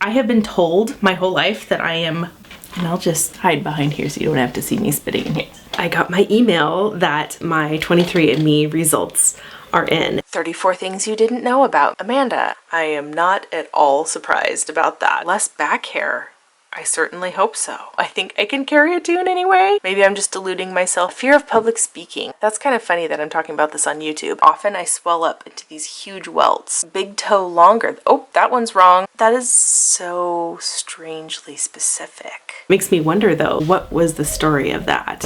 I have been told my whole life that I am, and I'll just hide behind here so you don't have to see me spitting in here. I got my email that my 23andMe results are in. 34 things you didn't know about Amanda. I am not at all surprised about that. Less back hair. I certainly hope so. I think I can carry a tune anyway. Maybe I'm just deluding myself. Fear of public speaking. That's kind of funny that I'm talking about this on YouTube. Often I swell up into these huge welts. Big toe longer. Oh, that one's wrong. That is so strangely specific. Makes me wonder though, what was the story of that?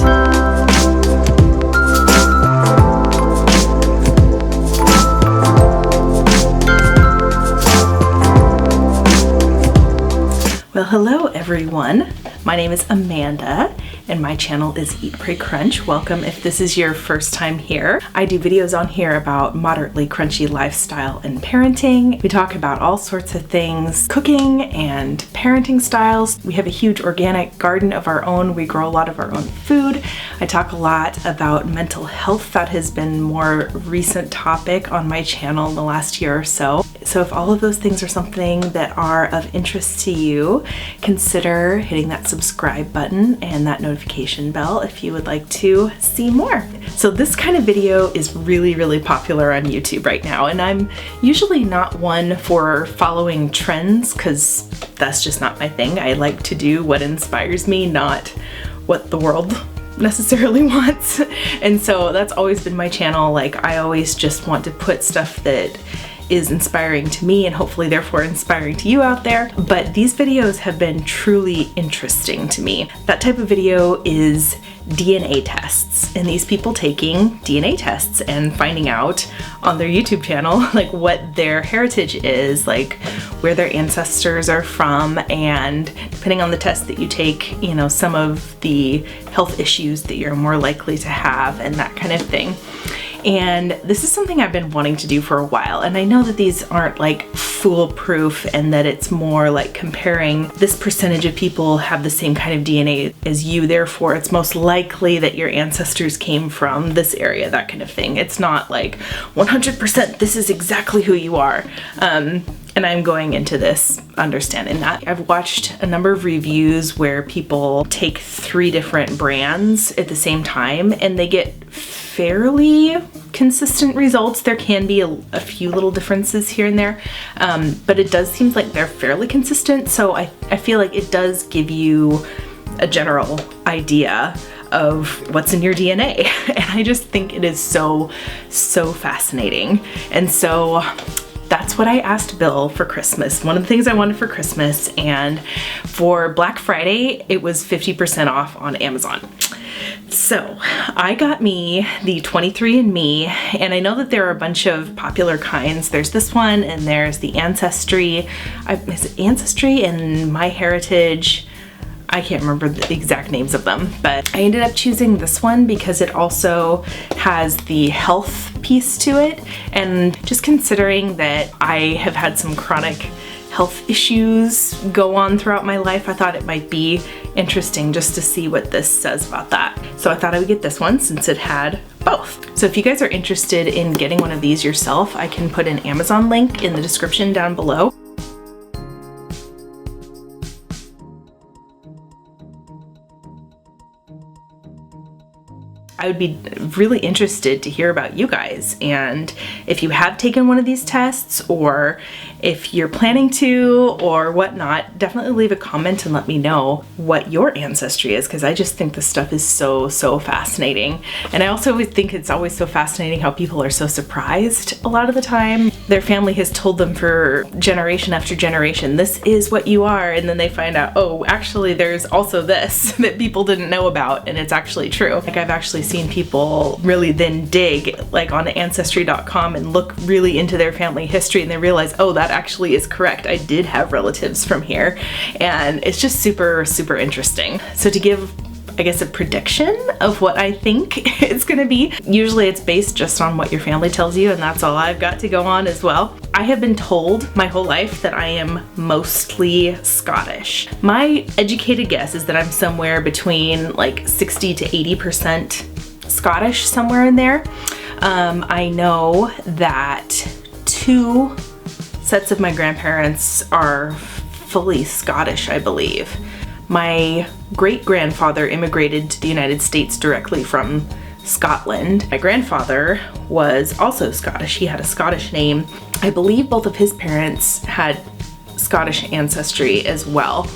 Well, hello everyone. My name is Amanda and my channel is Eat, Pray, Crunch. Welcome if this is your first time here. I do videos on here about moderately crunchy lifestyle and parenting. We talk about all sorts of things, cooking and parenting styles. We have a huge organic garden of our own. We grow a lot of our own food. I talk a lot about mental health. That has been more recent topic on my channel in the last year or so. So if all of those things are something that are of interest to you, consider hitting that subscribe button and that notification bell if you would like to see more. So this kind of video is really popular on YouTube right now, and I'm usually not one for following trends because that's just not my thing. I like to do what inspires me, not what the world necessarily wants. And so that's always been my channel. Like, I always just want to put stuff that is inspiring to me and hopefully therefore inspiring to you out there. But these videos have been truly interesting to me. That type of video is DNA tests, and these people taking DNA tests and finding out on their YouTube channel like what their heritage is, like where their ancestors are from, and depending on the test that you take, you know, some of the health issues that you're more likely to have and that kind of thing. And this is something I've been wanting to do for a while, and I know that these aren't like foolproof and that it's more like comparing this percentage of people have the same kind of DNA as you, therefore it's most likely that your ancestors came from this area, that kind of thing. It's not like 100% this is exactly who you are. And I'm going into this understanding that. I've watched a number of reviews where people take 3 different brands at the same time and they get fairly consistent results. There can be a few little differences here and there, but it does seem like they're fairly consistent. So I feel like it does give you a general idea of what's in your DNA. And I just think it is so fascinating. And so that's what I asked Bill for Christmas. One of the things I wanted for Christmas, and for Black Friday, it was 50% off on Amazon. So I got me the 23andMe, and I know that there are a bunch of popular kinds. There's this one, and there's the Ancestry. Is it Ancestry and My Heritage? I can't remember the exact names of them, but I ended up choosing this one because it also has the health piece to it. And just considering that I have had some chronic health issues go on throughout my life, I thought it might be interesting just to see what this says about that. So I thought I would get this one since it had both. So if you guys are interested in getting one of these yourself, I can put an Amazon link in the description down below. I would be really interested to hear about you guys, and if you have taken one of these tests, or if you're planning to, or whatnot, definitely leave a comment and let me know what your ancestry is, because I just think this stuff is so fascinating. And I also always think it's always so fascinating how people are so surprised a lot of the time. Their family has told them for generation after generation, this is what you are, and then they find out, oh, actually there's also this that people didn't know about, and it's actually true. Like, I've actually seen people really then dig like on Ancestry.com and look really into their family history, and they realize, oh, that actually is correct. I did have relatives from here, and it's just super interesting. So to give, I guess, a prediction of what I think it's gonna be, usually it's based just on what your family tells you, and that's all I've got to go on as well. I have been told my whole life that I am mostly Scottish. My educated guess is that I'm somewhere between like 60 to 80% Scottish, somewhere in there. I know that 2 sets of my grandparents are fully Scottish, I believe. My great-grandfather immigrated to the United States directly from Scotland. My grandfather was also Scottish. He had a Scottish name. I believe both of his parents had Scottish ancestry as well.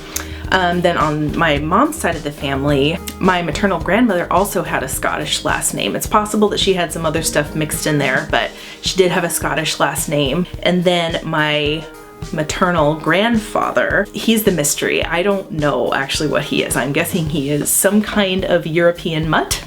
Then on my mom's side of the family, my maternal grandmother also had a Scottish last name. It's possible that she had some other stuff mixed in there, but she did have a Scottish last name. And then my maternal grandfather, he's the mystery. I don't know actually what he is. I'm guessing he is some kind of European mutt.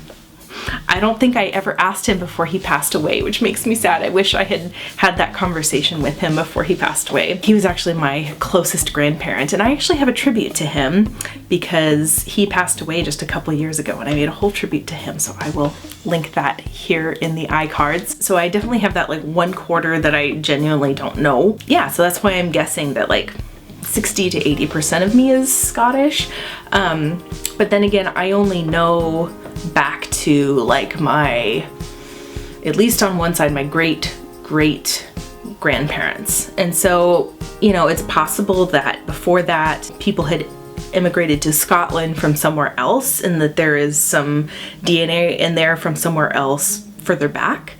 I don't think I ever asked him before he passed away, which makes me sad. I wish I had had that conversation with him before he passed away. He was actually my closest grandparent, and I actually have a tribute to him because he passed away just a couple of years ago, and I made a whole tribute to him, so I will link that here in the iCards. So I definitely have that like 1/4 that I genuinely don't know. Yeah, so that's why I'm guessing that like 60 to 80% of me is Scottish. But then again, I only know back to like my, at least on one side, my great grandparents. And so, you know, it's possible that before that people had immigrated to Scotland from somewhere else and that there is some DNA in there from somewhere else further back.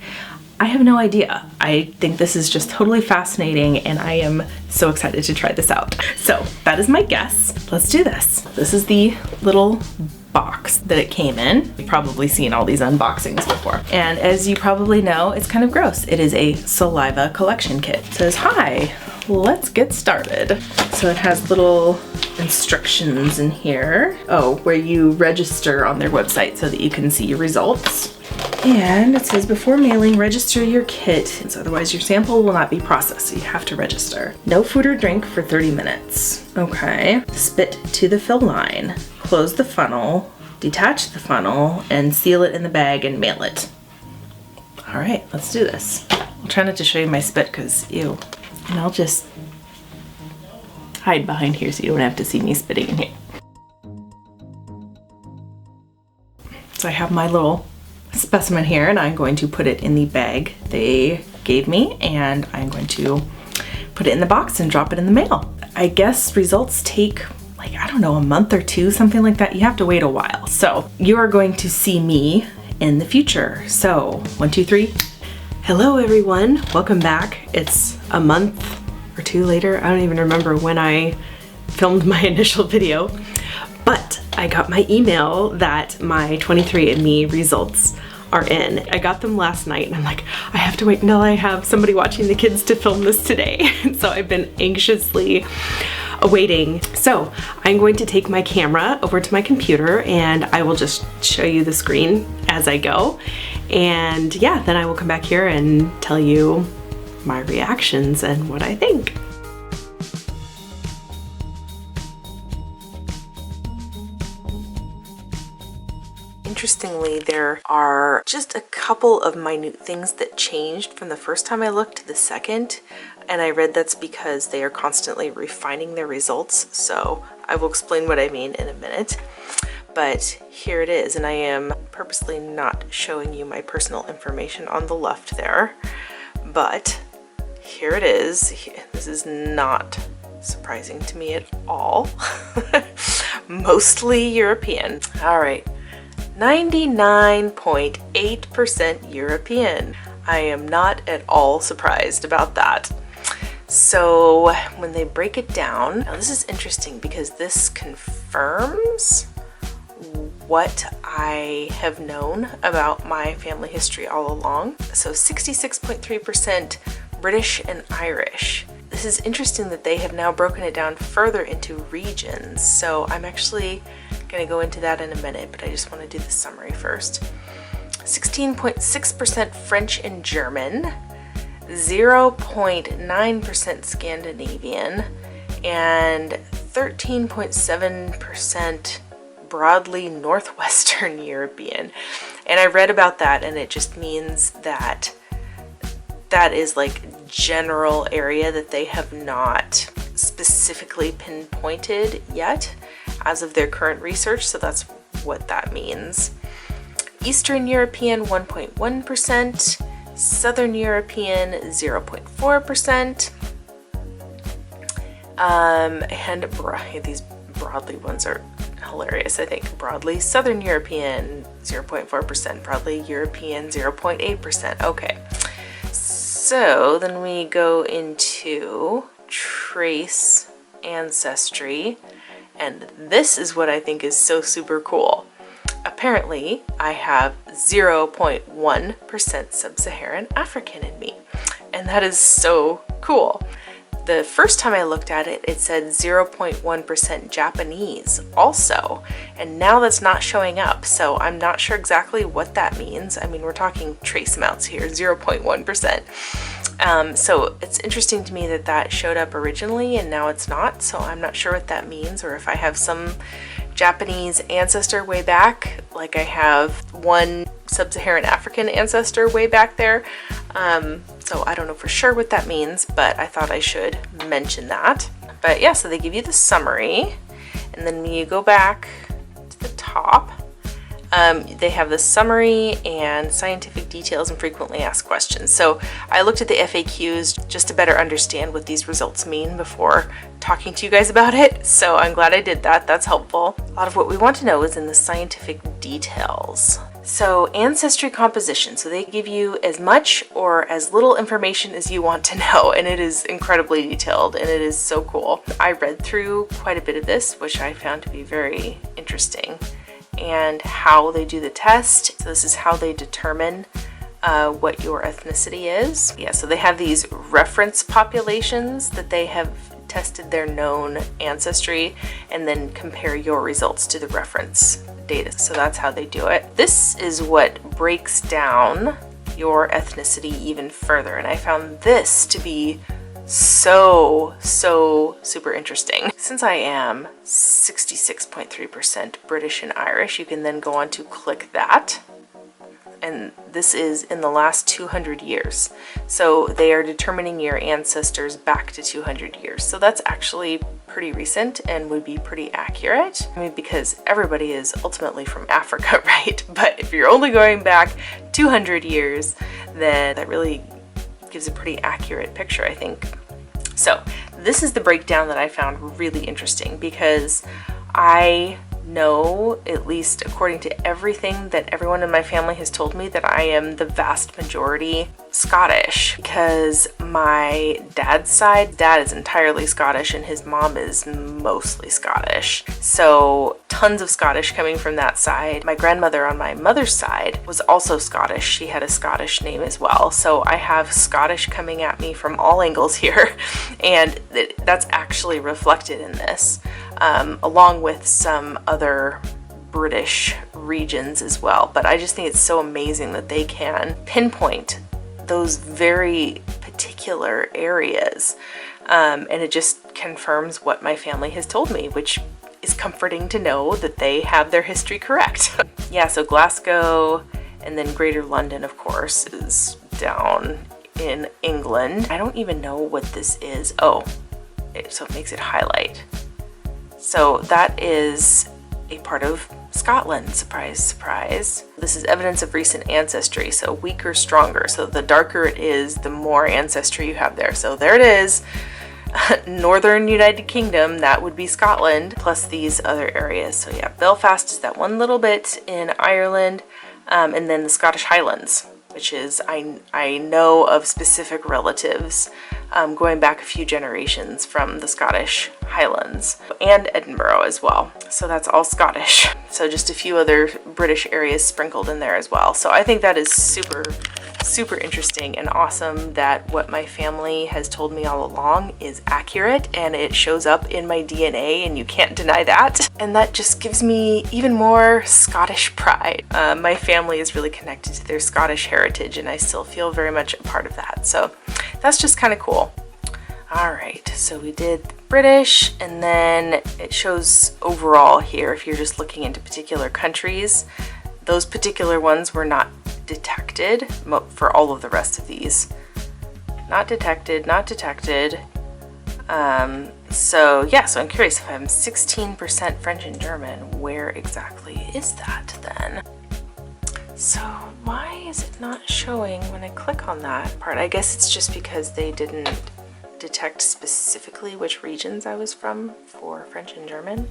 I have no idea. I think this is just totally fascinating and I am so excited to try this out. So that is my guess. Let's do this. This is the little box that it came in. You've probably seen all these unboxings before. And as you probably know, it's kind of gross. It is a Saliva Collection Kit. It says, hi, let's get started. So it has little instructions in here. Oh, where you register on their website so that you can see your results. And it says, before mailing, register your kit, so otherwise your sample will not be processed, so you have to register. No food or drink for 30 minutes. Okay. Spit to the fill line. Close the funnel, detach the funnel, and seal it in the bag and mail it. All right, let's do this. I'll try not to show you my spit because, ew. And I'll just hide behind here so you don't have to see me spitting in here. So I have my little specimen here and I'm going to put it in the bag they gave me and I'm going to put it in the box and drop it in the mail. I guess results take like, I don't know, a month or two, something like that. You have to wait a while. So you are going to see me in the future. So 1, 2, 3. Hello everyone, welcome back. It's a month or two later. I don't even remember when I filmed my initial video, but I got my email that my 23andMe results are in. I got them last night and I'm like, I have to wait until I have somebody watching the kids to film this today. And so I've been anxiously awaiting. So I'm going to take my camera over to my computer and I will just show you the screen as I go. And yeah, then I will come back here and tell you my reactions and what I think. Interestingly, there are just a couple of minute things that changed from the first time I looked to the second, and I read that's because they are constantly refining their results, so I will explain what I mean in a minute. But here it is, and I am purposely not showing you my personal information on the left there, but here it is. This is not surprising to me at all. Mostly European. All right. 99.8% European. I am not at all surprised about that. So when they break it down, now this is interesting because this confirms what I have known about my family history all along. So 66.3% British and Irish. This is interesting that they have now broken it down further into regions. So I'm actually going to go into that in a minute, but I just want to do the summary first. 16.6% French and German, 0.9% Scandinavian, and 13.7% broadly Northwestern European. And I read about that and it just means that that is like general area that they have not specifically pinpointed yet as of their current research, so that's what that means. Eastern European 1.1%, Southern European 0.4%, And these broadly ones are hilarious. I think broadly Southern European 0.4%, broadly European 0.8%. Okay, so then we go into trace ancestry, and this is what I think is so super cool. Apparently I have 0.1% sub-Saharan African in me, and that is so cool. The first time I looked at it, it said 0.1% Japanese also, and now that's not showing up, so I'm not sure exactly what that means. I mean, we're talking trace amounts here, 0.1%. So it's interesting to me that that showed up originally and now it's not, so I'm not sure what that means, or if I have some Japanese ancestor way back, like I have one sub-Saharan African ancestor way back there. So I don't know for sure what that means, but I thought I should mention that. But yeah, so they give you the summary, and then when you go back to the top, they have the summary and scientific details and frequently asked questions. So I looked at the FAQs just to better understand what these results mean before talking to you guys about it. So I'm glad I did that. That's helpful. A lot of what we want to know is in the scientific details. So Ancestry Composition. So they give you as much or as little information as you want to know, and it is incredibly detailed and it is so cool. I read through quite a bit of this, which I found to be very interesting, and how they do the test. So this is how they determine what your ethnicity is. Yeah, so they have these reference populations that they have tested their known ancestry and then compare your results to the reference data. So that's how they do it. This is what breaks down your ethnicity even further, and I found this to be so super interesting. Since I am 66.3% British and Irish, you can then go on to click that, and this is in the last 200 years. So they are determining your ancestors back to 200 years. So that's actually pretty recent and would be pretty accurate. I mean, because everybody is ultimately from Africa, right? But if you're only going back 200 years, then that really gives a pretty accurate picture, I think. So this is the breakdown that I found really interesting, because I know, at least according to everything that everyone in my family has told me, that I am the vast majority Scottish, because my dad's side, dad is entirely Scottish and his mom is mostly Scottish. So tons of Scottish coming from that side. My grandmother on my mother's side was also Scottish. She had a Scottish name as well. So I have Scottish coming at me from all angles here, and that's actually reflected in this, along with some other British regions as well. But I just think it's so amazing that they can pinpoint those very particular areas, and it just confirms what my family has told me, which is comforting to know that they have their history correct. Yeah, so Glasgow and then Greater London, of course, is down in England. I don't even know what this is. Oh, so it makes it highlight. So that is a part of Scotland, surprise, surprise. This is evidence of recent ancestry, so weaker, stronger. So the darker it is, the more ancestry you have there. So there it is, Northern United Kingdom, that would be Scotland, plus these other areas. So yeah, Belfast is that one little bit in Ireland, and then the Scottish Highlands, which is, I know of specific relatives going back a few generations from the Scottish Highlands, and Edinburgh as well. So that's all Scottish. So just a few other British areas sprinkled in there as well. So I think that is super interesting and awesome that what my family has told me all along is accurate, and it shows up in my DNA, and you can't deny that. And that just gives me even more Scottish pride. My family is really connected to their Scottish heritage, and I still feel very much a part of that. So that's just kind of cool. All right, so we did British, and then it shows overall here if you're just looking into particular countries. Those particular ones were not detected for all of the rest of these. Not detected, not detected. So yeah, so I'm curious, if I'm 16% French and German, where exactly is that then? So why is it not showing when I click on that part? I guess it's just because they didn't detect specifically which regions I was from for French and German.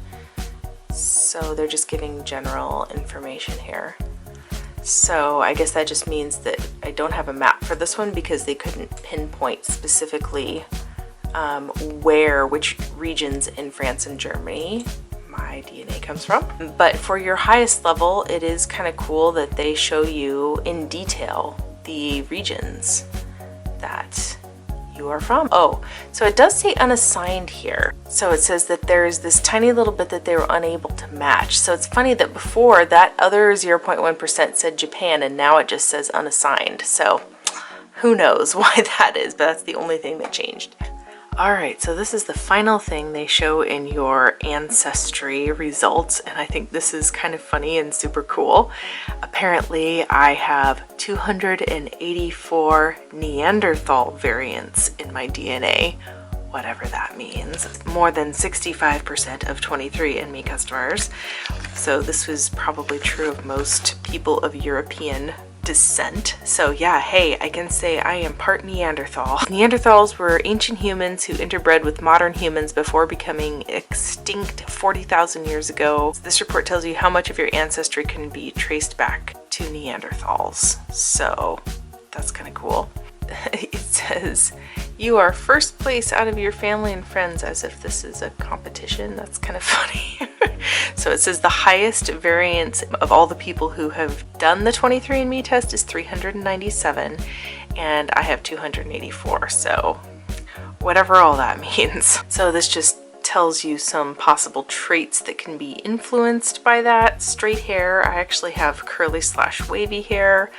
So they're just giving general information here. So I guess that just means that I don't have a map for this one because they couldn't pinpoint specifically which regions in France and Germany my DNA comes from. But for your highest level, it is kind of cool that they show you in detail the regions that you are from. Oh, so it does say unassigned here. So it says that there's this tiny little bit that they were unable to match. So it's funny that before that other 0.1% said Japan and now it just says unassigned. So who knows why that is, but that's the only thing that changed. Alright, so this is the final thing they show in your ancestry results, and I think this is kind of funny and super cool. Apparently, I have 284 Neanderthal variants in my DNA, whatever that means. More than 65% of 23andMe customers. So this was probably true of most people of European descent. So yeah, hey, I can say I am part Neanderthal. Neanderthals were ancient humans who interbred with modern humans before becoming extinct 40,000 years ago. This report tells you how much of your ancestry can be traced back to Neanderthals. So that's kind of cool. It says you are first place out of your family and friends, as if this is a competition. That's kind of funny. So it says the highest variance of all the people who have done the 23andMe test is 397, and I have 284, so whatever all that means. So this just tells you some possible traits that can be influenced by that. Straight hair, I actually have curly/wavy hair.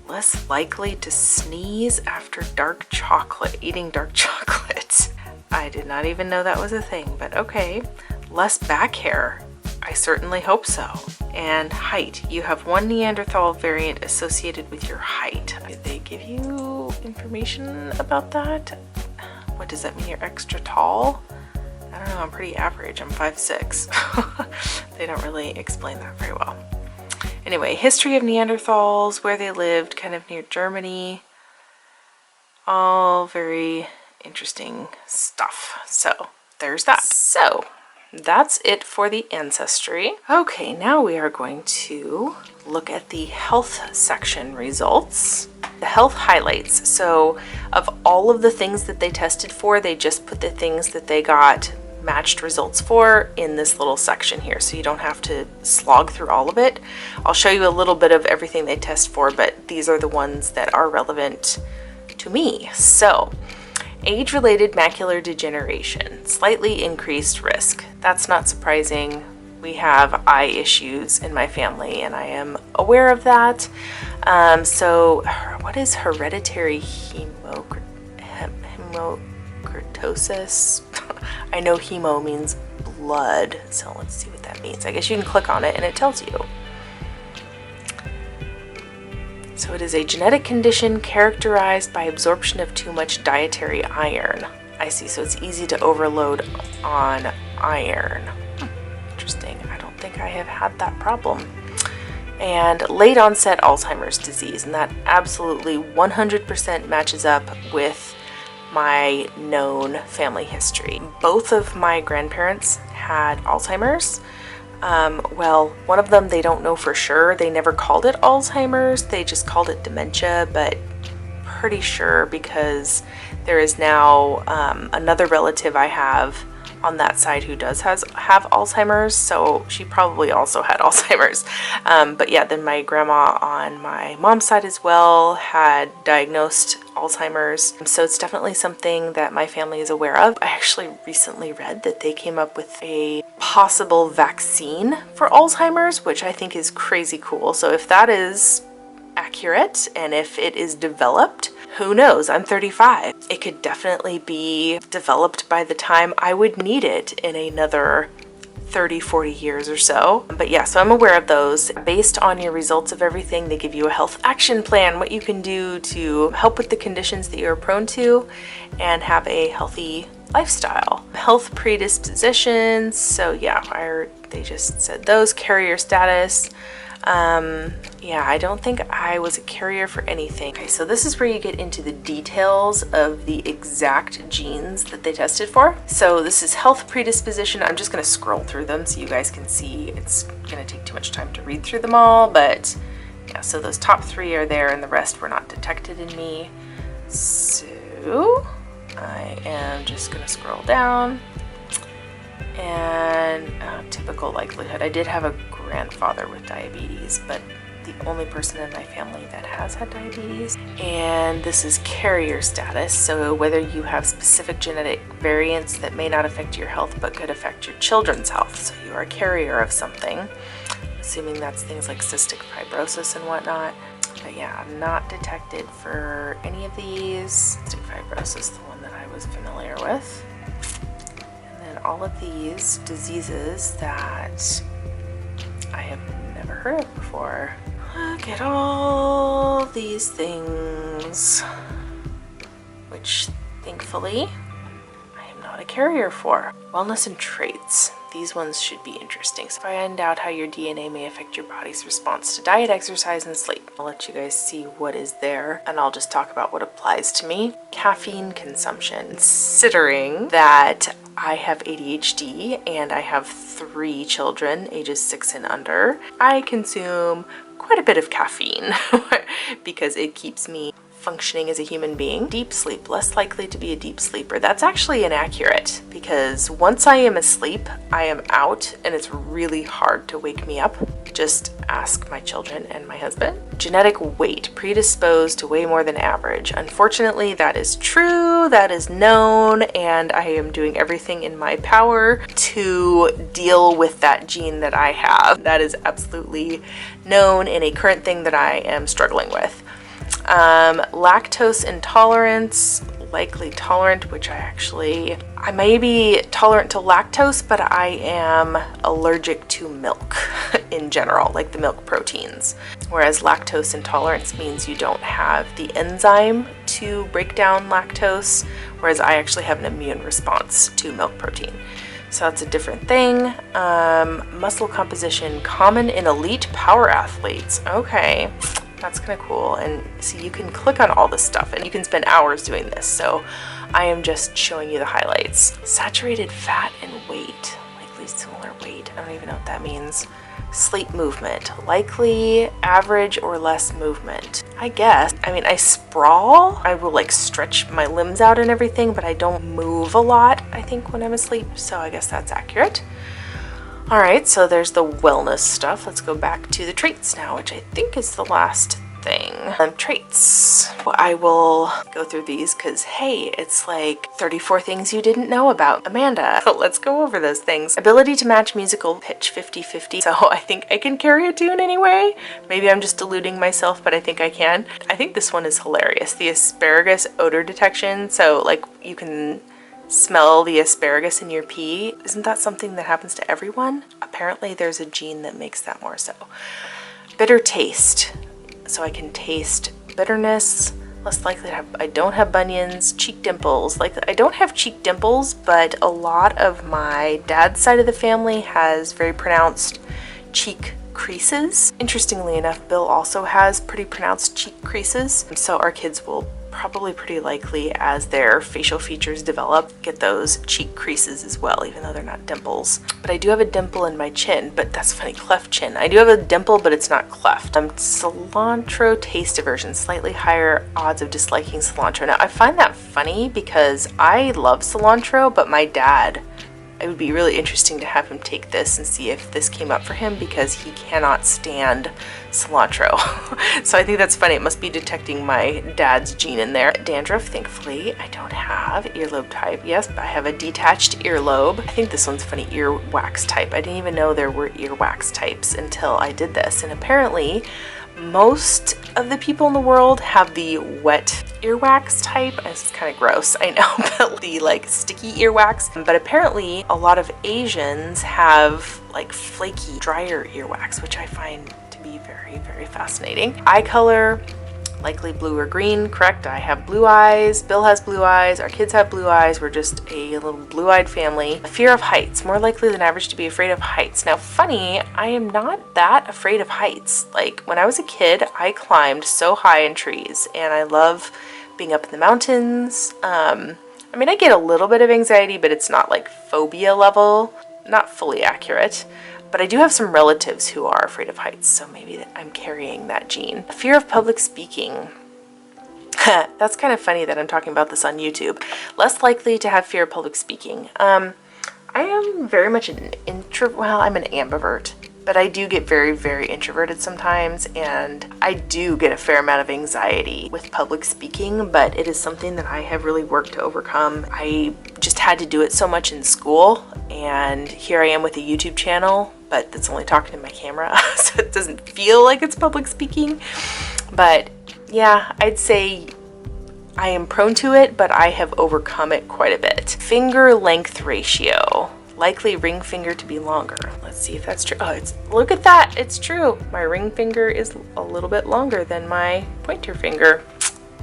Less likely to sneeze after dark chocolate, eating dark chocolate. I did not even know that was a thing, but okay. Less back hair, I certainly hope so. And height, you have one Neanderthal variant associated with your height. Did they give you information about that? What does that mean, you're extra tall? I don't know, I'm pretty average, I'm 5'6". They don't really explain that very well. Anyway, history of Neanderthals, where they lived, kind of near Germany. All very interesting stuff. So there's that. So that's it for the ancestry. Okay, now we are going to look at the health section results. The health highlights. So of all of the things that they tested for, they just put the things that they got matched results for in this little section here, so you don't have to slog through all of it. I'll show you a little bit of everything they test for, but these are the ones that are relevant to me. So, age-related macular degeneration, slightly increased risk. That's not surprising. We have eye issues in my family, and I am aware of that. So, what is hereditary hemochromatosis? I know hemo means blood, so let's see what that means. I guess you can click on it and it tells you. So it is a genetic condition characterized by absorption of too much dietary iron. I see, so it's easy to overload on iron. Interesting, I don't think I have had that problem. And late onset Alzheimer's disease, and that absolutely 100% matches up with my known family history. Both of my grandparents had Alzheimer's. Well, one of them they don't know for sure. They never called it Alzheimer's, they just called it dementia, but pretty sure because there is now another relative I have on that side who does have Alzheimer's, so she probably also had Alzheimer's. But yeah, then my grandma on my mom's side as well had diagnosed Alzheimer's, so it's definitely something that my family is aware of. I actually recently read that they came up with a possible vaccine for Alzheimer's, which I think is crazy cool. So if that is accurate and if it is developed, who knows? I'm 35. It could definitely be developed by the time I would need it in another 30, 40 years or so. But yeah, so I'm aware of those. Based on your results of everything, they give you a health action plan, what you can do to help with the conditions that you're prone to and have a healthy lifestyle. Health predispositions, so yeah, they just said those. Carrier status, Yeah, I don't think I was a carrier for anything. Okay, so this is where you get into the details of the exact genes that they tested for. So this is health predisposition. I'm just gonna scroll through them so you guys can see. It's gonna take too much time to read through them all, but yeah, so those top 3 are there and the rest were not detected in me. So I am just gonna scroll down, and typical likelihood. I did have a grandfather with diabetes, but the only person in my family that has had diabetes. And this is carrier status, so whether you have specific genetic variants that may not affect your health but could affect your children's health. So you are a carrier of something, assuming that's things like cystic fibrosis and whatnot. But yeah, I'm not detected for any of these. Cystic fibrosis, the one that I was familiar with. And then all of these diseases that I have never heard of before. Look at all these things, which thankfully I am not a carrier for. Wellness and traits. These ones should be interesting. So find out how your DNA may affect your body's response to diet, exercise, and sleep. I'll let you guys see what is there, and I'll just talk about what applies to me. Caffeine consumption. Considering that I have ADHD and I have 3 children, ages 6 and under, I consume quite a bit of caffeine because it keeps me functioning as a human being. Deep sleep, less likely to be a deep sleeper. That's actually inaccurate because once I am asleep, I am out and it's really hard to wake me up. Just ask my children and my husband. Genetic weight, predisposed to way more than average. Unfortunately, that is true, that is known, and I am doing everything in my power to deal with that gene that I have. That is absolutely known and a current thing that I am struggling with. Lactose intolerance, likely tolerant, which I may be tolerant to lactose, but I am allergic to milk in general, like the milk proteins. Whereas lactose intolerance means you don't have the enzyme to break down lactose, whereas I actually have an immune response to milk protein. So that's a different thing. Muscle composition, common in elite power athletes. Okay. That's kind of cool. And see, you can click on all this stuff and you can spend hours doing this. So I am just showing you the highlights. Saturated fat and weight, likely similar weight. I don't even know what that means. Sleep movement, likely average or less movement. I guess. I mean, I sprawl. I will like stretch my limbs out and everything, but I don't move a lot, I think, when I'm asleep. So I guess that's accurate. All right, so there's the wellness stuff. Let's go back to the traits now, which I think is the last thing. Traits. Well, I will go through these because, hey, it's like 34 things you didn't know about Amanda. So let's go over those things. Ability to match musical pitch 50-50. So I think I can carry a tune anyway. Maybe I'm just deluding myself, but I think I can. I think this one is hilarious. The asparagus odor detection. So like you can smell the asparagus in your pee. Isn't that something that happens to everyone? Apparently there's a gene that makes that more so. Bitter taste. So I can taste bitterness, less likely to have, I don't have bunions, cheek dimples. Like I don't have cheek dimples, but a lot of my dad's side of the family has very pronounced cheek creases. Interestingly enough, Bill also has pretty pronounced cheek creases. So our kids will probably pretty likely, as their facial features develop, get those cheek creases as well, even though they're not dimples. But I do have a dimple in my chin, but that's funny, cleft chin. I do have a dimple, but it's not cleft. Cilantro taste aversion, slightly higher odds of disliking cilantro. Now, I find that funny because I love cilantro, but my dad, it would be really interesting to have him take this and see if this came up for him because he cannot stand cilantro. So I think that's funny. It must be detecting my dad's gene in there. Dandruff, thankfully, I don't have. Earlobe type, yes, but I have a detached earlobe. I think this one's funny, earwax type. I didn't even know there were earwax types until I did this. And apparently, most of the people in the world have the wet earwax type. This is kind of gross, I know, but the like sticky earwax. But apparently a lot of Asians have like flaky, drier earwax, which I find to be very, very fascinating. Eye color, likely blue or green. Correct, I have blue eyes, Bill has blue eyes, our kids have blue eyes, we're just a little blue-eyed family. Fear of heights, more likely than average to be afraid of heights. Now funny, I am not that afraid of heights. Like when I was a kid, I climbed so high in trees and I love being up in the mountains. I mean, I get a little bit of anxiety, but it's not like phobia level, not fully accurate. But I do have some relatives who are afraid of heights, so maybe I'm carrying that gene. Fear of public speaking. That's kind of funny that I'm talking about this on YouTube. Less likely to have fear of public speaking. I am very much an introvert. Well, I'm an ambivert, but I do get very, very introverted sometimes, and I do get a fair amount of anxiety with public speaking, but it is something that I have really worked to overcome. I just had to do it so much in school, and here I am with a YouTube channel, but that's only talking to my camera, so it doesn't feel like it's public speaking. But yeah, I'd say I am prone to it, but I have overcome it quite a bit. Finger length ratio. Likely ring finger to be longer. Let's see if that's true. Oh, look at that, it's true. My ring finger is a little bit longer than my pointer finger.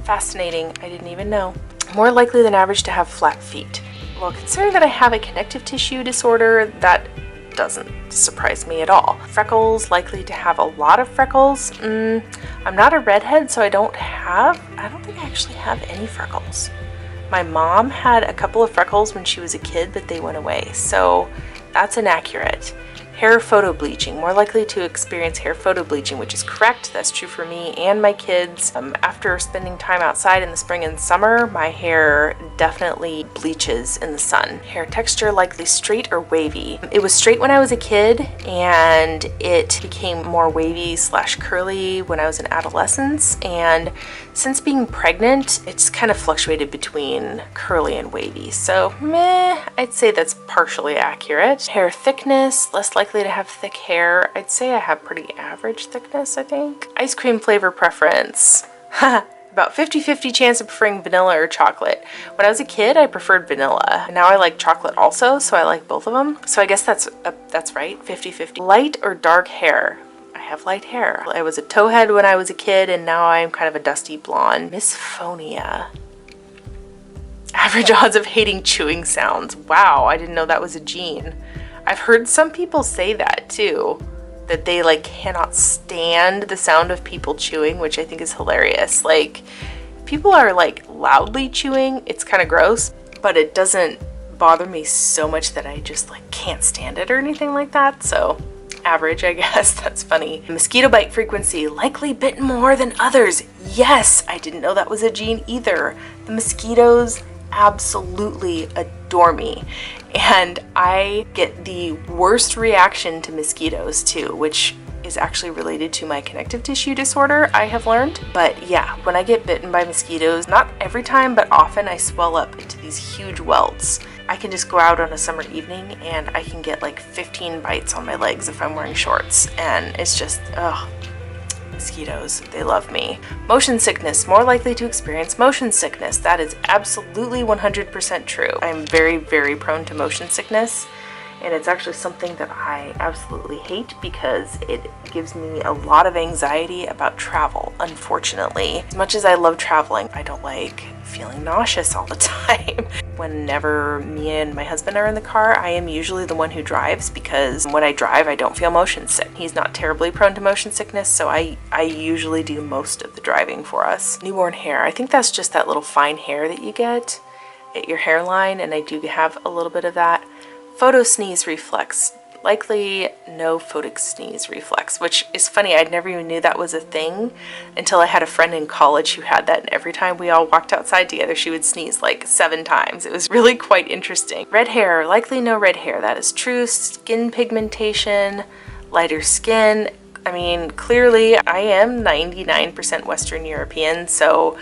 Fascinating, I didn't even know. More likely than average to have flat feet. Well, considering that I have a connective tissue disorder, that doesn't surprise me at all. Freckles, likely to have a lot of freckles. I'm not a redhead, so I don't think I actually have any freckles. My mom had a couple of freckles when she was a kid, but they went away, so that's inaccurate. Hair photo bleaching, more likely to experience hair photo bleaching, which is correct. That's true for me and my kids. After spending time outside in the spring and summer, my hair definitely bleaches in the sun. Hair texture, likely straight or wavy. It was straight when I was a kid, and it became more wavy / curly when I was in adolescence, and since being pregnant, it's kind of fluctuated between curly and wavy. So meh, I'd say that's partially accurate. Hair thickness, less likely to have thick hair. I'd say I have pretty average thickness, I think. Ice cream flavor preference. About 50-50 chance of preferring vanilla or chocolate. When I was a kid, I preferred vanilla. And now I like chocolate also, so I like both of them. So I guess that's right, 50-50. Light or dark hair. I have light hair. I was a towhead when I was a kid, and now I'm kind of a dusty blonde. Misphonia. Average odds of hating chewing sounds. Wow, I didn't know that was a gene. I've heard some people say that too, that they like cannot stand the sound of people chewing, which I think is hilarious. Like, people are like loudly chewing, it's kind of gross, but it doesn't bother me so much that I just like can't stand it or anything like that. So average, I guess. That's funny. Mosquito bite frequency, likely bitten more than others. Yes, I didn't know that was a gene either. The mosquitoes absolutely adore me, and I get the worst reaction to mosquitoes too, which is actually related to my connective tissue disorder, I have learned. But yeah, when I get bitten by mosquitoes, not every time, but often, I swell up into these huge welts. I can just go out on a summer evening and I can get like 15 bites on my legs if I'm wearing shorts, and it's just, ugh. Mosquitoes, they love me. Motion sickness, more likely to experience motion sickness. That is absolutely 100% true. I'm very, very prone to motion sickness, and it's actually something that I absolutely hate because it gives me a lot of anxiety about travel, unfortunately. As much as I love traveling, I don't like feeling nauseous all the time. Whenever me and my husband are in the car, I am usually the one who drives, because when I drive, I don't feel motion sick. He's not terribly prone to motion sickness, so I usually do most of the driving for us. Newborn hair, I think that's just that little fine hair that you get at your hairline, and I do have a little bit of that. Photo sneeze reflex, likely no photic sneeze reflex, which is funny. I never even knew that was a thing until I had a friend in college who had that, and every time we all walked outside together, she would sneeze like 7 times. It was really quite interesting. Red hair, likely no red hair. That is true. Skin pigmentation, lighter skin. I mean, clearly I am 99% Western European, so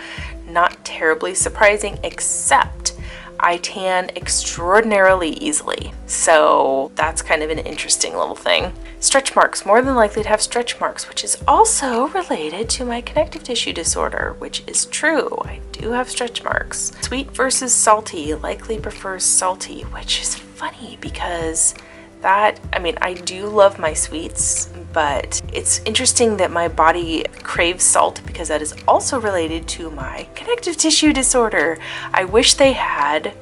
not terribly surprising, except I tan extraordinarily easily, so that's kind of an interesting little thing. Stretch marks, more than likely to have stretch marks, which is also related to my connective tissue disorder, which is true. I do have stretch marks. Sweet versus salty, likely prefers salty, which is funny because that. I mean, I do love my sweets, but it's interesting that my body craves salt because that is also related to my connective tissue disorder. I wish they had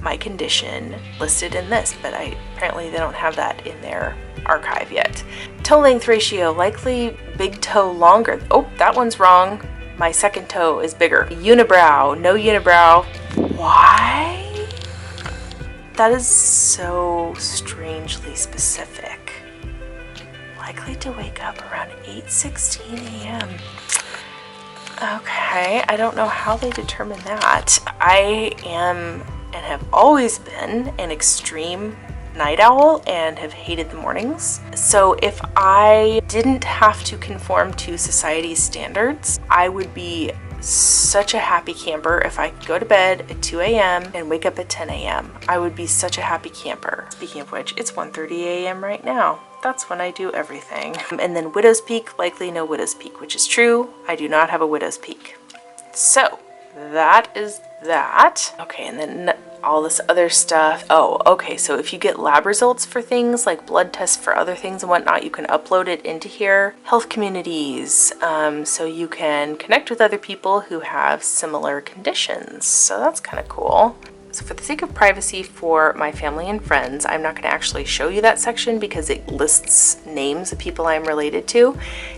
my condition listed in this, but apparently they don't have that in their archive yet. Toe length ratio, likely big toe longer. Oh, that one's wrong. My second toe is bigger. Unibrow, no unibrow. Why? That is so strangely specific. Likely to wake up around 8:16 a.m. Okay, I don't know how they determine that. I am and have always been an extreme night owl and have hated the mornings. So if I didn't have to conform to society's standards, I would be such a happy camper if I could go to bed at 2 a.m. and wake up at 10 a.m. I would be such a happy camper. Speaking of which, it's 1:30 a.m. right now. That's when I do everything. And then widow's peak, likely no widow's peak, which is true. I do not have a widow's peak. So that is that. Okay, and then all this other stuff. Oh, okay, so if you get lab results for things like blood tests for other things and whatnot, you can upload it into here. Health communities, so you can connect with other people who have similar conditions. So that's kind of cool. So for the sake of privacy for my family and friends, I'm not going to actually show you that section because it lists names of people I'm related to.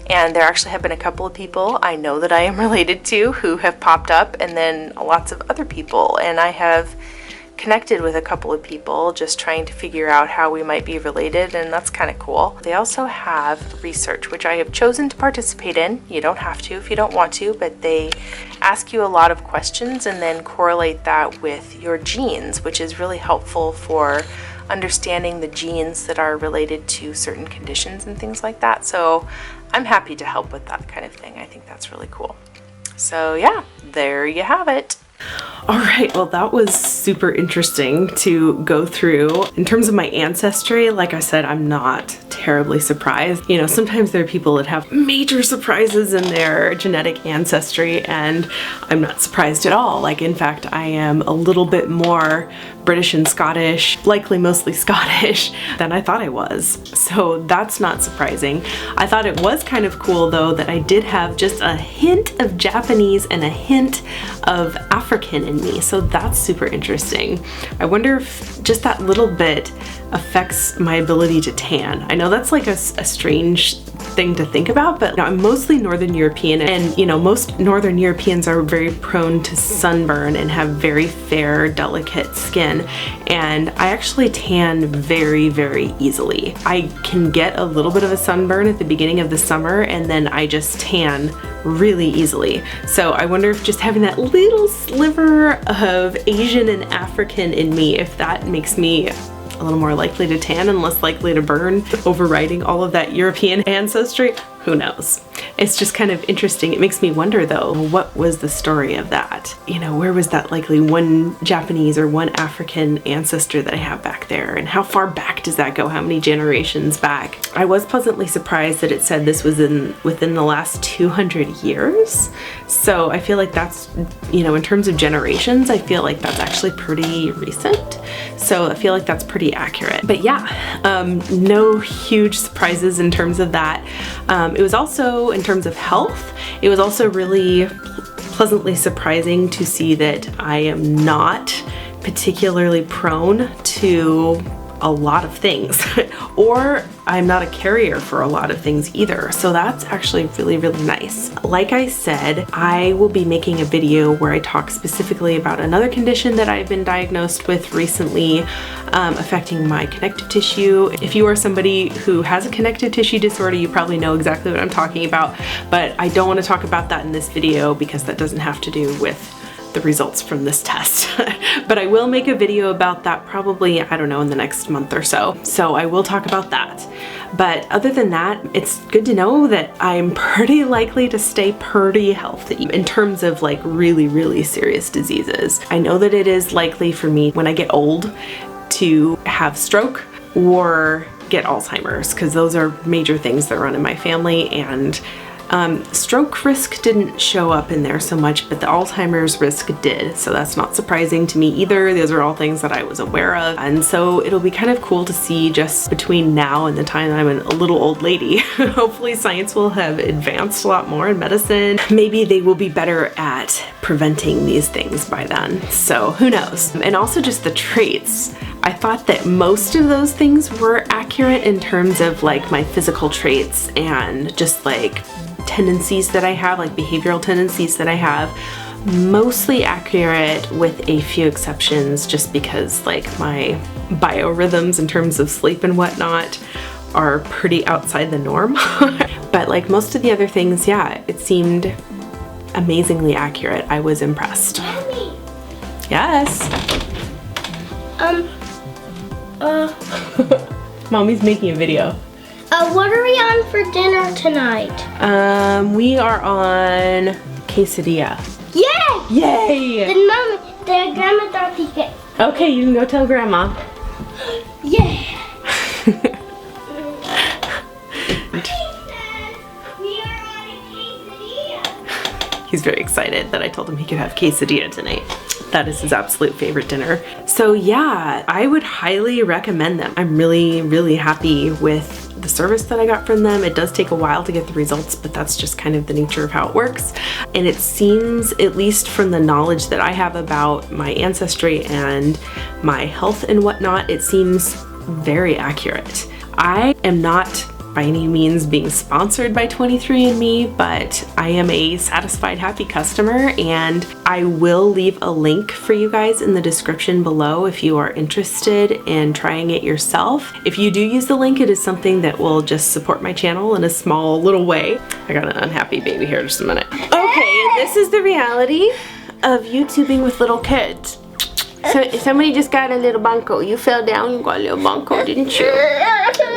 And there actually have been a couple of people I know that I am related to who have popped up, and then lots of other people. And I have connected with a couple of people just trying to figure out how we might be related, and that's kind of cool. They also have research, which I have chosen to participate in. You don't have to if you don't want to, but they ask you a lot of questions and then correlate that with your genes, which is really helpful for understanding the genes that are related to certain conditions and things like that. So I'm happy to help with that kind of thing. I think that's really cool. So yeah, there you have it. All right, well, that was super interesting to go through. In terms of my ancestry, like I said, I'm not terribly surprised. You know, sometimes there are people that have major surprises in their genetic ancestry, and I'm not surprised at all. Like, in fact, I am a little bit more British and Scottish, likely mostly Scottish, than I thought I was. So that's not surprising. I thought it was kind of cool, though, that I did have just a hint of Japanese and a hint of African in me. So that's super interesting. I wonder if just that little bit affects my ability to tan. I know that's like a strange thing to think about, but I'm mostly Northern European, and you know, most Northern Europeans are very prone to sunburn and have very fair, delicate skin, and I actually tan very, very easily. I can get a little bit of a sunburn at the beginning of the summer, and then I just tan really easily. So I wonder if just having that little sliver of Asian and African in me, if that makes me a little more likely to tan and less likely to burn, overriding all of that European ancestry. Who knows? It's just kind of interesting. It makes me wonder, though, what was the story of that? You know, where was that likely one Japanese or one African ancestor that I have back there? And how far back does that go? How many generations back? I was pleasantly surprised that it said this was within the last 200 years. So I feel like that's, you know, in terms of generations, I feel like that's actually pretty recent. So I feel like that's pretty accurate. But yeah, no huge surprises in terms of that. It was also, in terms of health, it was also really pleasantly surprising to see that I am not particularly prone to a lot of things, or I'm not a carrier for a lot of things either. So that's actually really, really nice. Like I said, I will be making a video where I talk specifically about another condition that I've been diagnosed with recently, affecting my connective tissue. If you are somebody who has a connective tissue disorder, you probably know exactly what I'm talking about, but I don't want to talk about that in this video because that doesn't have to do with the results from this test. But I will make a video about that probably, I don't know, in the next month or so. So I will talk about that. But other than that, it's good to know that I'm pretty likely to stay pretty healthy in terms of like really, really serious diseases. I know that it is likely for me when I get old to have stroke or get Alzheimer's, because those are major things that run in my family, and Stroke risk didn't show up in there so much, but the Alzheimer's risk did, so that's not surprising to me either. Those are all things that I was aware of, and so it'll be kind of cool to see just between now and the time I'm a little old lady. Hopefully science will have advanced a lot more in medicine. Maybe they will be better at preventing these things by then, so who knows. And also just the traits. I thought that most of those things were accurate in terms of like my physical traits and just like tendencies that I have, like behavioral tendencies that I have. Mostly accurate with a few exceptions, just because like my biorhythms in terms of sleep and whatnot are pretty outside the norm. But like most of the other things, yeah, it seemed amazingly accurate. I was impressed. Mommy. Yes. Mommy's making a video. What are we on for dinner tonight? We are on quesadilla. Yay! Yay! Then Mommy, the grandma Dorothy get. Okay, you can go tell Grandma. Yeah. He's very excited that I told him he could have quesadilla tonight. That is his absolute favorite dinner. So yeah, I would highly recommend them. I'm really, really happy with the service that I got from them. It does take a while to get the results, but that's just kind of the nature of how it works. And it seems, at least from the knowledge that I have about my ancestry and my health and whatnot, it seems very accurate. I am not by any means being sponsored by 23andMe, but I am a satisfied, happy customer, and I will leave a link for you guys in the description below if you are interested in trying it yourself. If you do use the link, it is something that will just support my channel in a small little way. I got an unhappy baby here, just a minute. Okay, and this is the reality of YouTubing with little kids. So somebody just got a little bunko. You fell down, you got a little bunko, didn't you?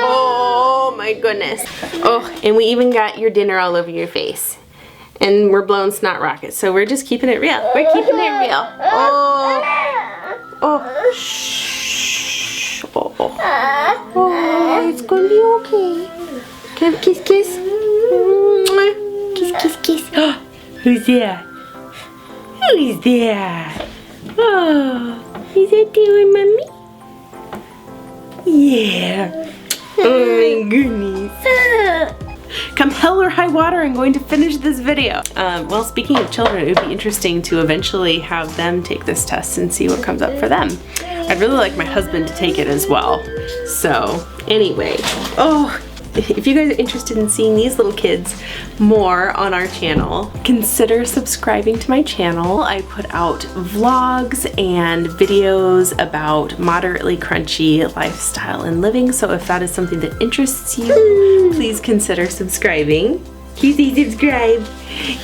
Oh my goodness. Oh, and we even got your dinner all over your face. And we're blowing snot rockets, so we're just keeping it real. We're keeping it real. Oh. Oh. Shh. Oh. Oh, it's gonna be okay. Come kiss, kiss. Kiss, kiss, kiss. Who's there? Who's there? Oh, is that there with Mommy? Yeah. Oh my goodness. Come hell or high water, I'm going to finish this video. Well, speaking of children, it would be interesting to eventually have them take this test and see what comes up for them. I'd really like my husband to take it as well. So, anyway. Oh, if you guys are interested in seeing these little kids more on our channel, consider subscribing to my channel. I put out vlogs and videos about moderately crunchy lifestyle and living, so if that is something that interests you, please consider subscribing. You say subscribe.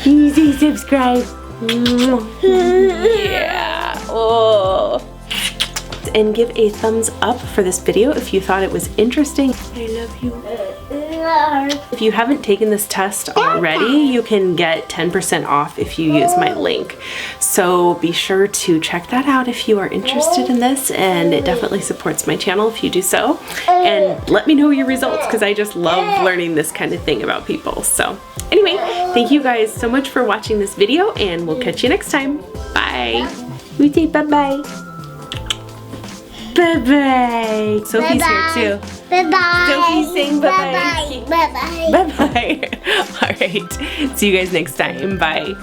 You say subscribe. Yeah. Oh. And give a thumbs up for this video if you thought it was interesting. I love you. If you haven't taken this test already, you can get 10% off if you use my link. So be sure to check that out if you are interested in this, and it definitely supports my channel if you do so. And let me know your results, because I just love learning this kind of thing about people. So anyway, thank you guys so much for watching this video, and we'll catch you next time. Bye. We say bye-bye. Bye-bye. Sophie's here too. Bye-bye. Sophie's saying bye-bye. Bye-bye. Bye-bye. All right. See you guys next time. Bye.